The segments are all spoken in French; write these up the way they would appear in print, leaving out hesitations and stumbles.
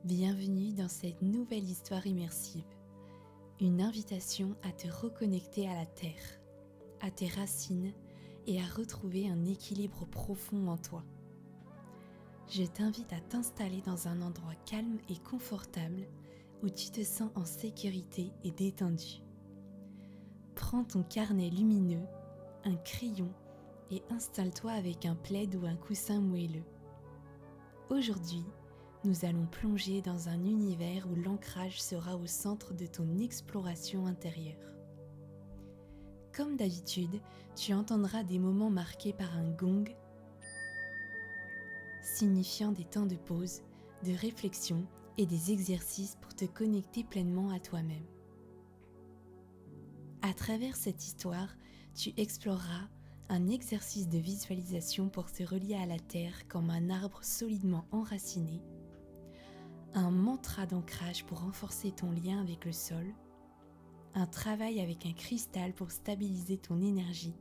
Bienvenue dans cette nouvelle histoire immersive, une invitation à te reconnecter à la terre, à tes racines et à retrouver un équilibre profond en toi. Je t'invite à t'installer dans un endroit calme et confortable où tu te sens en sécurité et détendu. Prends ton carnet lumineux, un crayon et installe-toi avec un plaid ou un coussin moelleux. Aujourd'hui, nous allons plonger dans un univers où l'ancrage sera au centre de ton exploration intérieure. Comme d'habitude, tu entendras des moments marqués par un gong, signifiant des temps de pause, de réflexion et des exercices pour te connecter pleinement à toi-même. À travers cette histoire, tu exploreras un exercice de visualisation pour te relier à la terre comme un arbre solidement enraciné, un mantra d'ancrage pour renforcer ton lien avec le sol, un travail avec un cristal pour stabiliser ton énergie,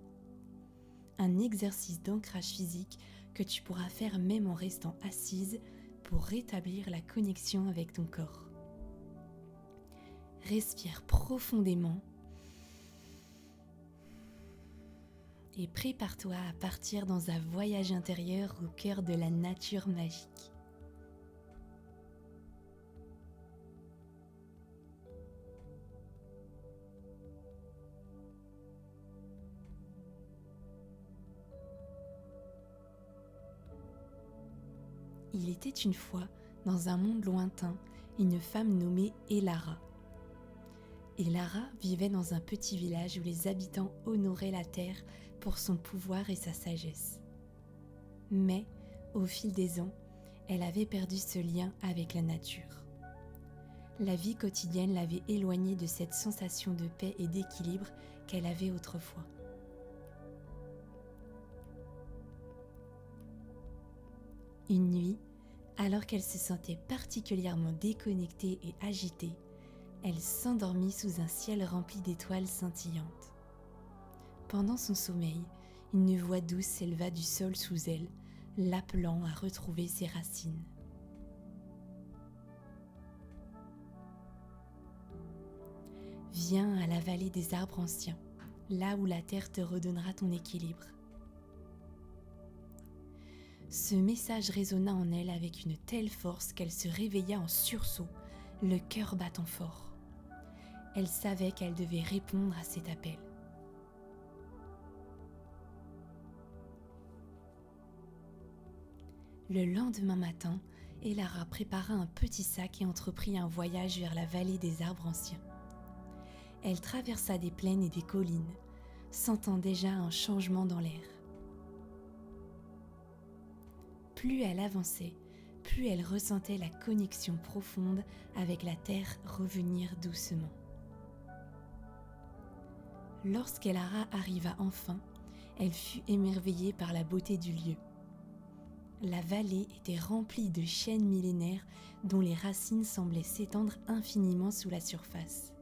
un exercice d'ancrage physique que tu pourras faire même en restant assise pour rétablir la connexion avec ton corps. Respire profondément et prépare-toi à partir dans un voyage intérieur au cœur de la nature magique. Il était une fois, dans un monde lointain, une femme nommée Elara. Elara vivait dans un petit village où les habitants honoraient la terre pour son pouvoir et sa sagesse. Mais, au fil des ans, elle avait perdu ce lien avec la nature. La vie quotidienne l'avait éloignée de cette sensation de paix et d'équilibre qu'elle avait autrefois. Une nuit, alors qu'elle se sentait particulièrement déconnectée et agitée, elle s'endormit sous un ciel rempli d'étoiles scintillantes. Pendant son sommeil, une voix douce s'éleva du sol sous elle, l'appelant à retrouver ses racines. Viens à la vallée des arbres anciens, là où la terre te redonnera ton équilibre. Ce message résonna en elle avec une telle force qu'elle se réveilla en sursaut, le cœur battant fort. Elle savait qu'elle devait répondre à cet appel. Le lendemain matin, Elara prépara un petit sac et entreprit un voyage vers la vallée des arbres anciens. Elle traversa des plaines et des collines, sentant déjà un changement dans l'air. Plus elle avançait, plus elle ressentait la connexion profonde avec la terre revenir doucement. Lorsqu'Elara arriva enfin, elle fut émerveillée par la beauté du lieu. La vallée était remplie de chênes millénaires dont les racines semblaient s'étendre infiniment sous la surface.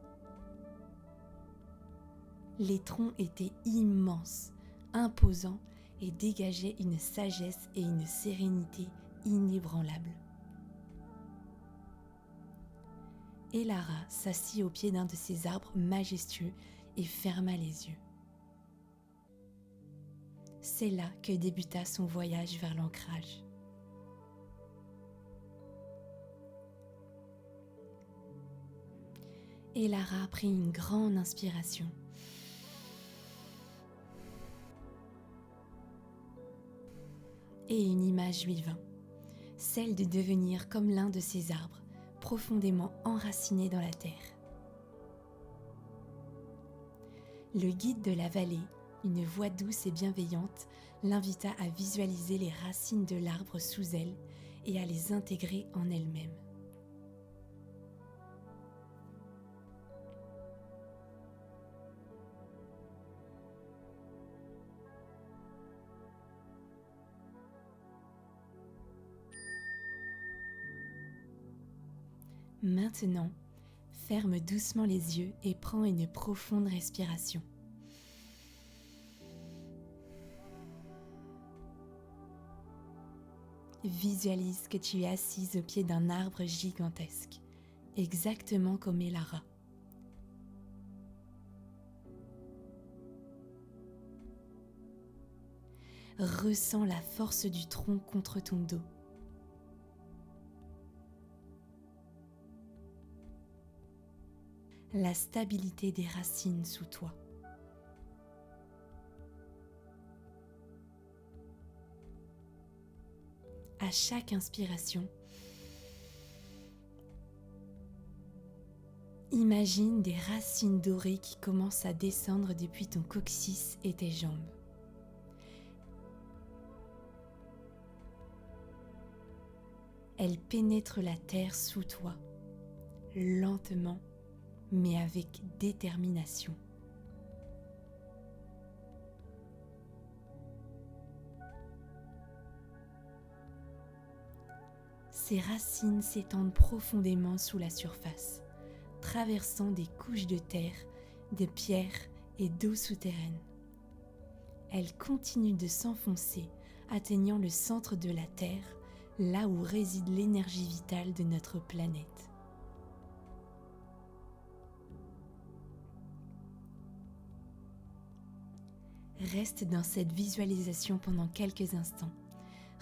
Les troncs étaient immenses, imposants et dégageaient une sagesse et une sérénité inébranlables. Elara s'assit au pied d'un de ces arbres majestueux et ferma les yeux. C'est là que débuta son voyage vers l'ancrage. Elara prit une grande inspiration. Et une image lui vint, celle de devenir comme l'un de ces arbres, profondément enracinés dans la terre. Le guide de la vallée, une voix douce et bienveillante, l'invita à visualiser les racines de l'arbre sous elle et à les intégrer en elle-même. Maintenant, ferme doucement les yeux et prends une profonde respiration. Visualise que tu es assise au pied d'un arbre gigantesque, exactement comme Elara. Ressens la force du tronc contre ton dos. La stabilité des racines sous toi. À chaque inspiration, imagine des racines dorées qui commencent à descendre depuis ton coccyx et tes jambes. Elles pénètrent la terre sous toi, lentement, mais avec détermination. Ces racines s'étendent profondément sous la surface, traversant des couches de terre, de pierres et d'eau souterraine. Elles continuent de s'enfoncer, atteignant le centre de la Terre, là où réside l'énergie vitale de notre planète. Reste dans cette visualisation pendant quelques instants,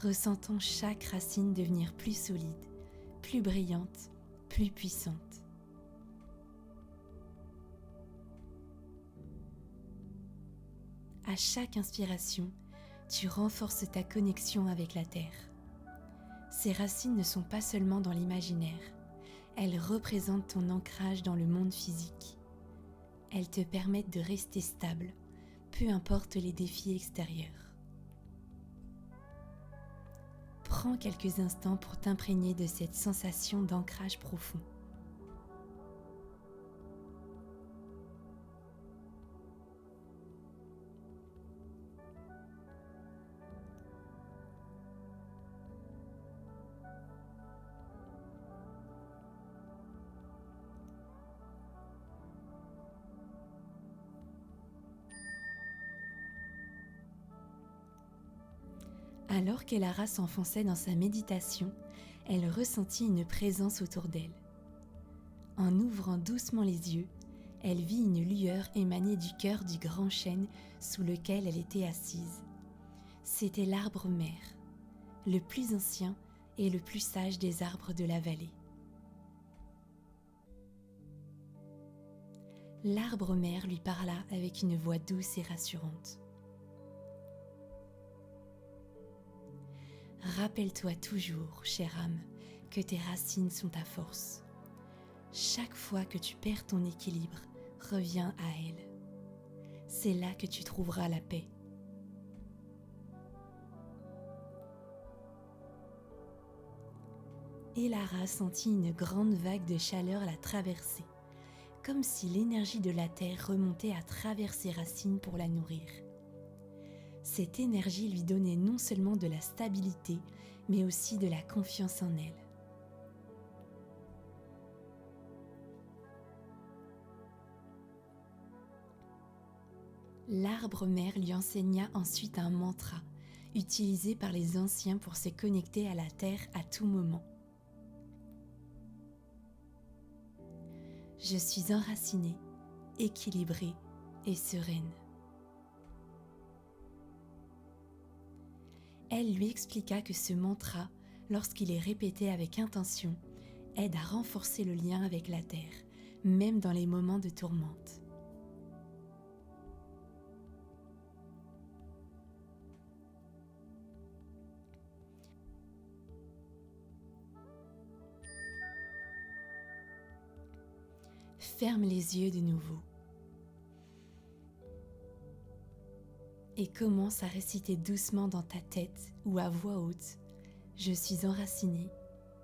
ressentant chaque racine devenir plus solide, plus brillante, plus puissante. À chaque inspiration, tu renforces ta connexion avec la Terre. Ces racines ne sont pas seulement dans l'imaginaire, elles représentent ton ancrage dans le monde physique. Elles te permettent de rester stable, peu importe les défis extérieurs. Prends quelques instants pour t'imprégner de cette sensation d'ancrage profond. Alors qu'Elara s'enfonçait dans sa méditation, elle ressentit une présence autour d'elle. En ouvrant doucement les yeux, elle vit une lueur émaner du cœur du grand chêne sous lequel elle était assise. C'était l'arbre-mère, le plus ancien et le plus sage des arbres de la vallée. L'arbre-mère lui parla avec une voix douce et rassurante. Rappelle-toi toujours, chère âme, que tes racines sont ta force. Chaque fois que tu perds ton équilibre, reviens à elle. C'est là que tu trouveras la paix. Elara sentit une grande vague de chaleur la traverser, comme si l'énergie de la terre remontait à travers ses racines pour la nourrir. Cette énergie lui donnait non seulement de la stabilité, mais aussi de la confiance en elle. L'arbre-mère lui enseigna ensuite un mantra, utilisé par les anciens pour se connecter à la terre à tout moment. Je suis enracinée, équilibrée et sereine. Elle lui expliqua que ce mantra, lorsqu'il est répété avec intention, aide à renforcer le lien avec la terre, même dans les moments de tourmente. Ferme les yeux de nouveau et commence à réciter doucement dans ta tête ou à voix haute « Je suis enracinée,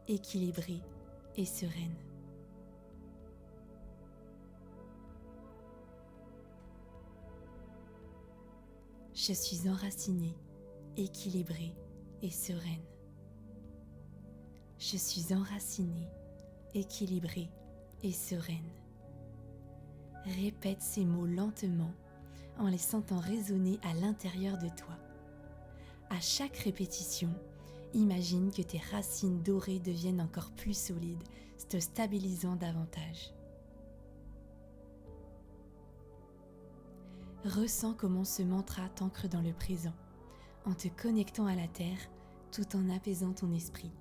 équilibrée et sereine ». Je suis enracinée, équilibrée et sereine. Je suis enracinée, équilibrée et sereine. Répète ces mots lentement en les sentant résonner à l'intérieur de toi. À chaque répétition, Imagine que tes racines dorées deviennent encore plus solides, te stabilisant davantage. Ressens comment ce mantra t'ancre dans le présent, en te connectant à la terre tout en apaisant ton esprit.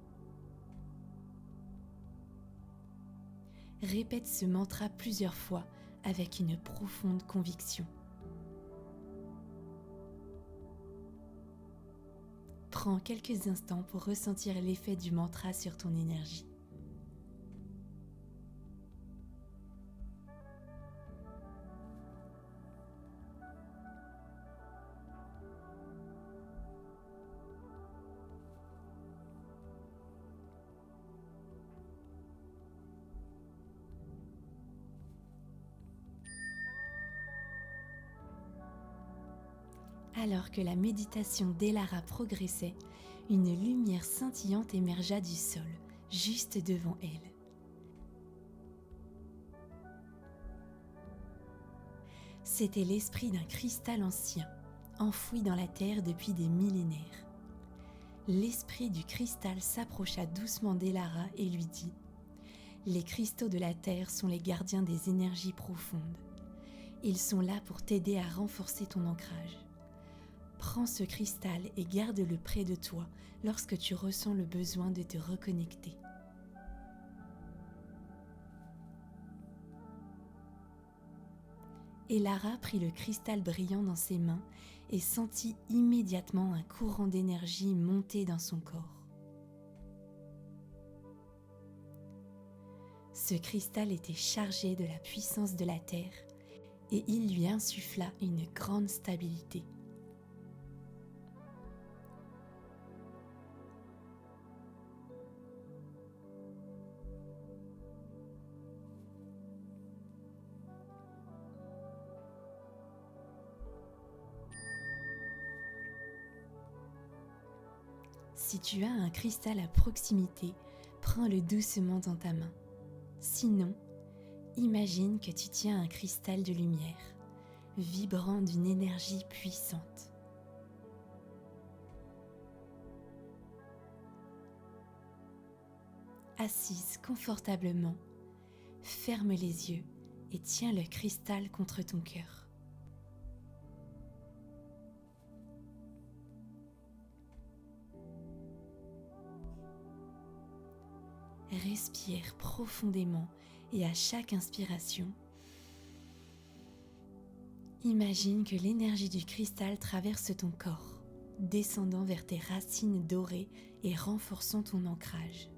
Répète ce mantra plusieurs fois avec une profonde conviction. Prends quelques instants pour ressentir l'effet du mantra sur ton énergie. Alors que la méditation d'Elara progressait, une lumière scintillante émergea du sol, juste devant elle. C'était l'esprit d'un cristal ancien, enfoui dans la terre depuis des millénaires. L'esprit du cristal s'approcha doucement d'Elara et lui dit « Les cristaux de la terre sont les gardiens des énergies profondes. Ils sont là pour t'aider à renforcer ton ancrage. Prends ce cristal et garde-le près de toi lorsque tu ressens le besoin de te reconnecter. » Elara prit le cristal brillant dans ses mains et sentit immédiatement un courant d'énergie monter dans son corps. Ce cristal était chargé de la puissance de la terre et il lui insuffla une grande stabilité. Si tu as un cristal à proximité, prends-le doucement dans ta main. Sinon, imagine que tu tiens un cristal de lumière, vibrant d'une énergie puissante. Assise confortablement, ferme les yeux et tiens le cristal contre ton cœur. Respire profondément et à chaque inspiration, imagine que l'énergie du cristal traverse ton corps, descendant vers tes racines dorées et renforçant ton ancrage.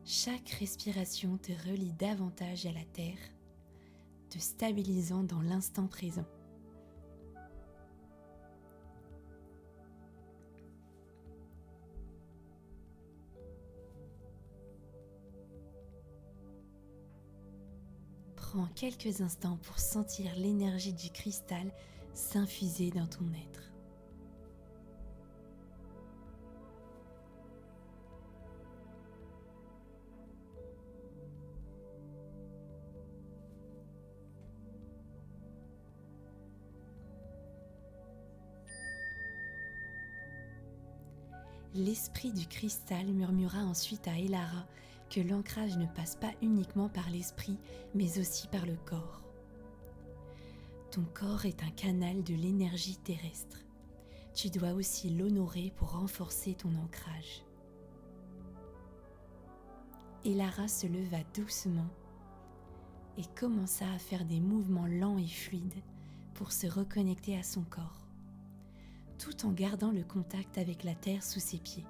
Chaque respiration te relie davantage à la terre, te stabilisant dans l'instant présent. Prends quelques instants pour sentir l'énergie du cristal s'infuser dans ton être. L'esprit du cristal murmura ensuite à Elara que l'ancrage ne passe pas uniquement par l'esprit, mais aussi par le corps. Ton corps est un canal de l'énergie terrestre. Tu dois aussi l'honorer pour renforcer ton ancrage. Elara se leva doucement et commença à faire des mouvements lents et fluides pour se reconnecter à son corps, tout en gardant le contact avec la terre sous ses pieds.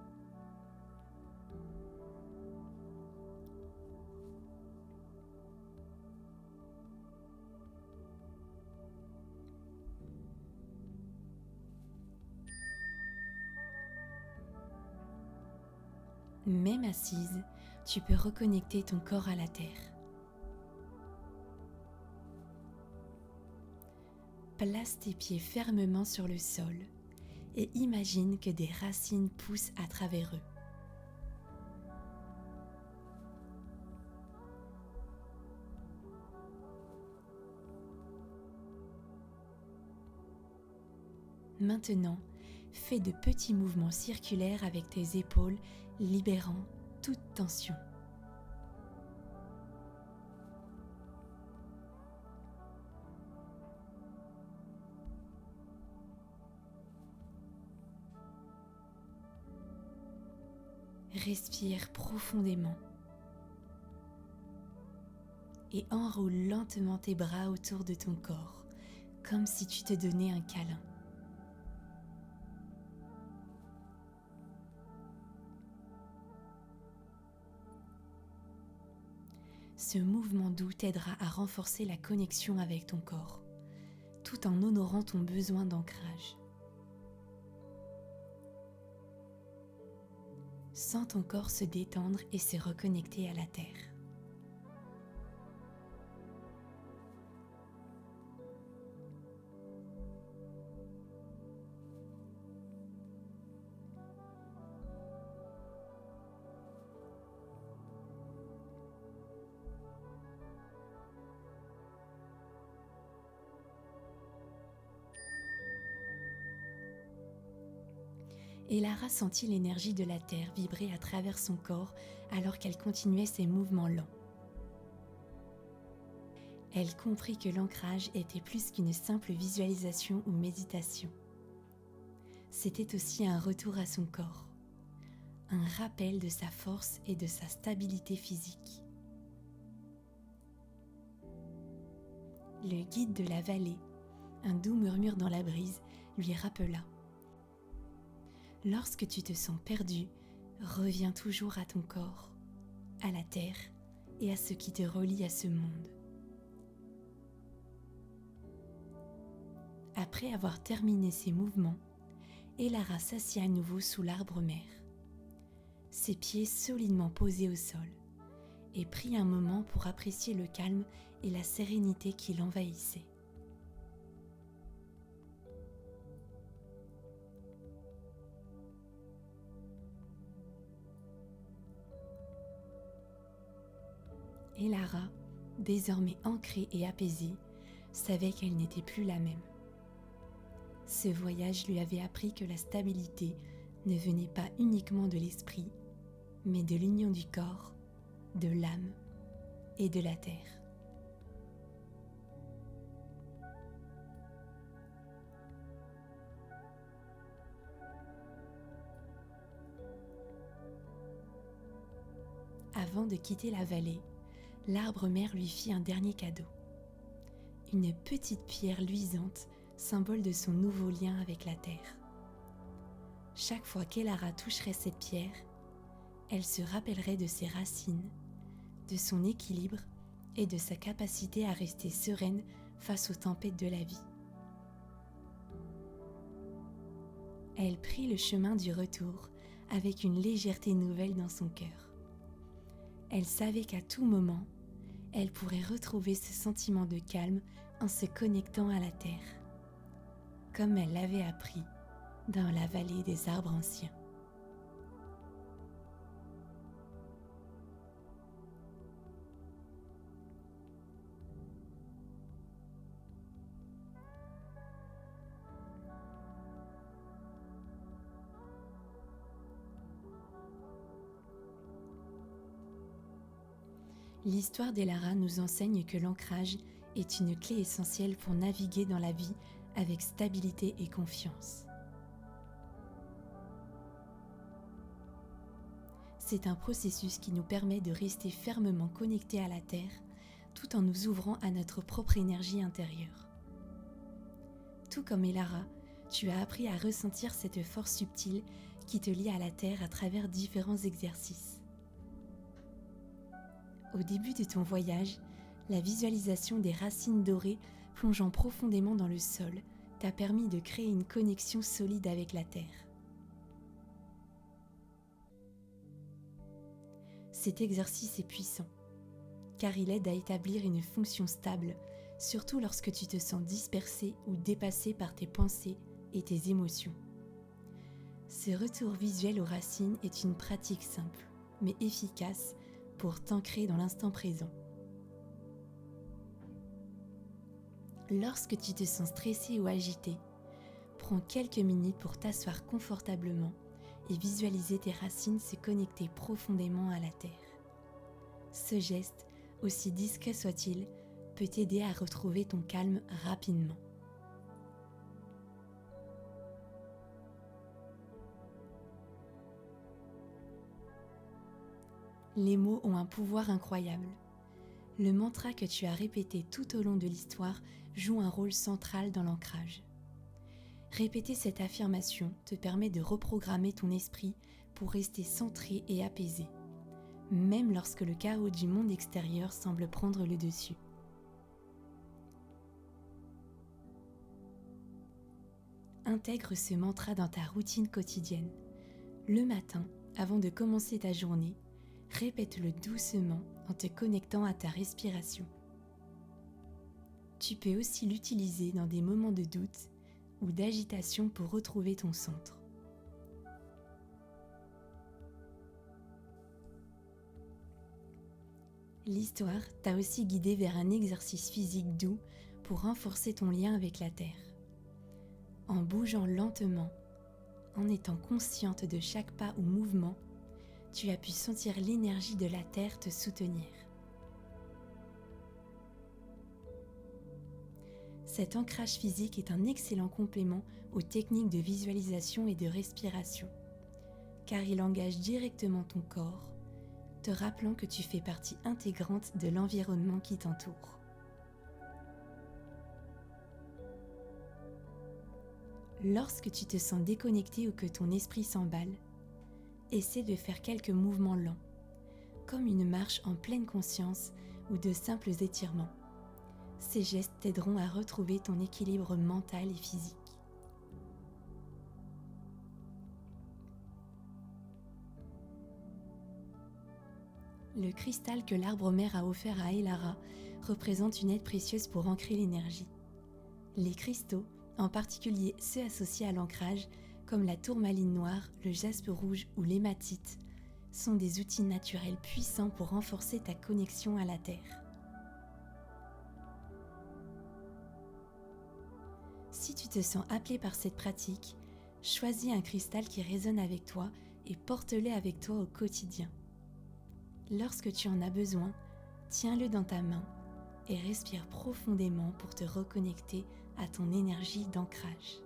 Même assise, tu peux reconnecter ton corps à la terre. Place tes pieds fermement sur le sol et imagine que des racines poussent à travers eux. Maintenant, Fais de petits mouvements circulaires avec tes épaules, libérant toute tension. Respire profondément et enroule lentement tes bras autour de ton corps, comme si tu te donnais un câlin. Ce mouvement doux t'aidera à renforcer la connexion avec ton corps, tout en honorant ton besoin d'ancrage. Sens ton corps se détendre et se reconnecter à la terre. Et Lara sentit l'énergie de la terre vibrer à travers son corps alors qu'elle continuait ses mouvements lents. Elle comprit que l'ancrage était plus qu'une simple visualisation ou méditation. C'était aussi un retour à son corps, un rappel de sa force et de sa stabilité physique. Le guide de la vallée, un doux murmure dans la brise, lui rappela: lorsque tu te sens perdu, reviens toujours à ton corps, à la terre et à ce qui te relie à ce monde. Après avoir terminé ses mouvements, Elara s'assit à nouveau sous l'arbre-mère, ses pieds solidement posés au sol, et prit un moment pour apprécier le calme et la sérénité qui l'envahissaient. Elara, désormais ancrée et apaisée, savait qu'elle n'était plus la même. Ce voyage lui avait appris que la stabilité ne venait pas uniquement de l'esprit, mais de l'union du corps, de l'âme et de la terre. Avant de quitter la vallée, l'arbre-mère lui fit un dernier cadeau. Une petite pierre luisante, symbole de son nouveau lien avec la terre. Chaque fois qu'Elara toucherait cette pierre, elle se rappellerait de ses racines, de son équilibre et de sa capacité à rester sereine face aux tempêtes de la vie. Elle prit le chemin du retour avec une légèreté nouvelle dans son cœur. Elle savait qu'à tout moment, elle pourrait retrouver ce sentiment de calme en se connectant à la terre, comme elle l'avait appris dans la vallée des arbres anciens. L'histoire d'Elara nous enseigne que l'ancrage est une clé essentielle pour naviguer dans la vie avec stabilité et confiance. C'est un processus qui nous permet de rester fermement connectés à la Terre tout en nous ouvrant à notre propre énergie intérieure. Tout comme Elara, tu as appris à ressentir cette force subtile qui te lie à la Terre à travers différents exercices. Au début de ton voyage, la visualisation des racines dorées plongeant profondément dans le sol t'a permis de créer une connexion solide avec la terre. Cet exercice est puissant, car il aide à établir une fonction stable, surtout lorsque tu te sens dispersé ou dépassé par tes pensées et tes émotions. Ce retour visuel aux racines est une pratique simple, mais efficace pour t'ancrer dans l'instant présent. Lorsque tu te sens stressé ou agité, Prends quelques minutes pour t'asseoir confortablement et visualiser tes racines se connecter profondément à la terre. Ce geste, aussi discret soit-il, peut t'aider à retrouver ton calme rapidement. Les mots ont un pouvoir incroyable. Le mantra que tu as répété tout au long de l'histoire joue un rôle central dans l'ancrage. Répéter cette affirmation te permet de reprogrammer ton esprit pour rester centré et apaisé, même lorsque le chaos du monde extérieur semble prendre le dessus. Intègre ce mantra dans ta routine quotidienne. Le matin, avant de commencer ta journée, répète-le doucement en te connectant à ta respiration. Tu peux aussi l'utiliser dans des moments de doute ou d'agitation pour retrouver ton centre. L'histoire t'a aussi guidé vers un exercice physique doux pour renforcer ton lien avec la terre. En bougeant lentement, en étant consciente de chaque pas ou mouvement, tu as pu sentir l'énergie de la terre te soutenir. Cet ancrage physique est un excellent complément aux techniques de visualisation et de respiration, car il engage directement ton corps, te rappelant que tu fais partie intégrante de l'environnement qui t'entoure. Lorsque tu te sens déconnecté ou que ton esprit s'emballe, essaie de faire quelques mouvements lents, comme une marche en pleine conscience ou de simples étirements. Ces gestes t'aideront à retrouver ton équilibre mental et physique. Le cristal que l'arbre-mère a offert à Elara représente une aide précieuse pour ancrer l'énergie. Les cristaux, en particulier ceux associés à l'ancrage, comme la tourmaline noire, le jaspe rouge ou l'hématite, sont des outils naturels puissants pour renforcer ta connexion à la terre. Si tu te sens appelé par cette pratique, choisis un cristal qui résonne avec toi et porte-le avec toi au quotidien. Lorsque tu en as besoin, tiens-le dans ta main et respire profondément pour te reconnecter à ton énergie d'ancrage.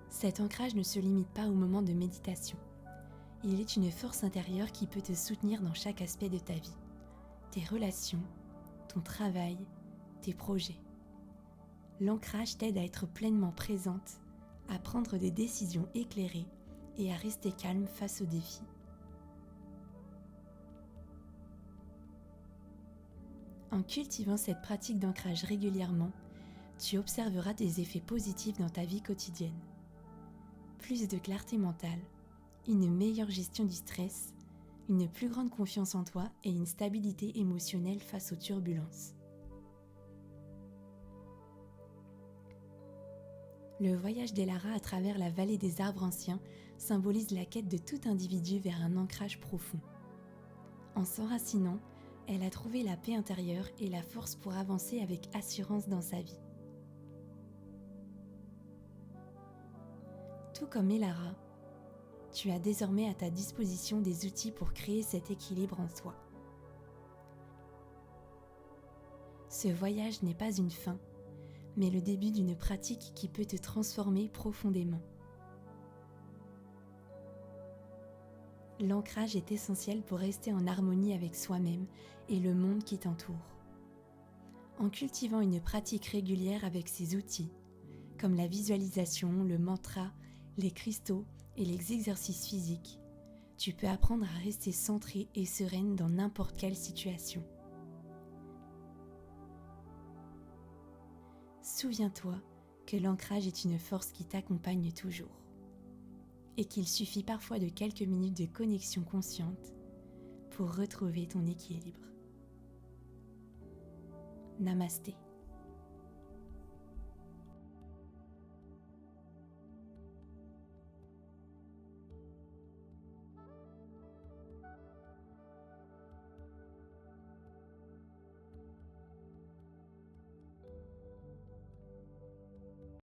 Cet ancrage ne se limite pas au moment de méditation. Il est une force intérieure qui peut te soutenir dans chaque aspect de ta vie, tes relations, ton travail, tes projets. L'ancrage t'aide à être pleinement présente, à prendre des décisions éclairées et à rester calme face aux défis. En cultivant cette pratique d'ancrage régulièrement, tu observeras des effets positifs dans ta vie quotidienne. Plus de clarté mentale, une meilleure gestion du stress, une plus grande confiance en toi et une stabilité émotionnelle face aux turbulences. Le voyage d'Elara à travers la vallée des arbres anciens symbolise la quête de tout individu vers un ancrage profond. En s'enracinant, elle a trouvé la paix intérieure et la force pour avancer avec assurance dans sa vie. Tout comme Elara, tu as désormais à ta disposition des outils pour créer cet équilibre en toi. Ce voyage n'est pas une fin, mais le début d'une pratique qui peut te transformer profondément. L'ancrage est essentiel pour rester en harmonie avec soi-même et le monde qui t'entoure. En cultivant une pratique régulière avec ces outils, comme la visualisation, le mantra, les cristaux et les exercices physiques, tu peux apprendre à rester centrée et sereine dans n'importe quelle situation. Souviens-toi que l'ancrage est une force qui t'accompagne toujours et qu'il suffit parfois de quelques minutes de connexion consciente pour retrouver ton équilibre. Namasté.